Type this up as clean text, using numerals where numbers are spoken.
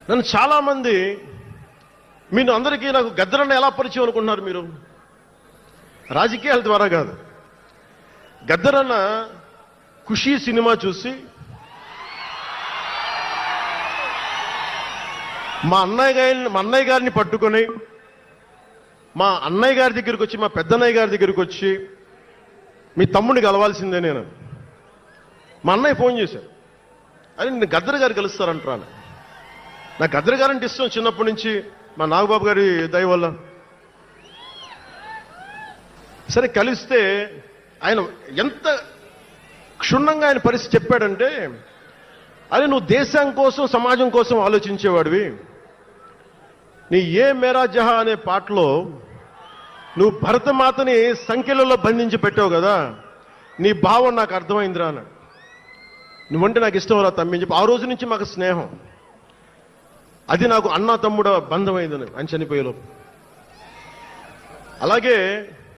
నన్ను చాలామంది మీరు అందరికీ నాకు గద్దరన్న ఎలా పరిచయం అనుకుంటున్నారు మీరు? రాజకీయాల ద్వారా కాదు. గద్దరన్న ఖుషీ సినిమా చూసి మా అన్నయ్య గారిని పట్టుకొని మా అన్నయ్య గారి దగ్గరికి వచ్చి, మా పెద్దన్నయ్య గారి దగ్గరికి వచ్చి, మీ తమ్ముడిని కలవాల్సిందే నేను. మా అన్నయ్య ఫోన్ చేశారు, అది నేను గద్దర్ గారు కలుస్తారంటాను. నాకు గద్దర్ గారంటే ఇష్టం చిన్నప్పటి నుంచి, మా నాగబాబు గారి దయ వల్ల. సరే కలిస్తే ఆయన ఎంత క్షుణ్ణంగా ఆయన పరిస్థితి చెప్పాడంటే, అరే నువ్వు దేశం కోసం సమాజం కోసం ఆలోచించేవాడివి. నీ ఏ మేరా జహా అనే పాటలో నువ్వు భరతమాతని సంఖ్యలలో బంధించి పెట్టావు కదా, నీ భావం నాకు అర్థమైందిరా అన్నాడు. నువ్వంటే నాకు ఇష్టం రా తమ్మి అని చెప్పి ఆ రోజు నుంచి మాకు స్నేహం. అది నాకు అన్నా తమ్ముడ బంధమైందని ఆయన చనిపోయేలోపు. అలాగే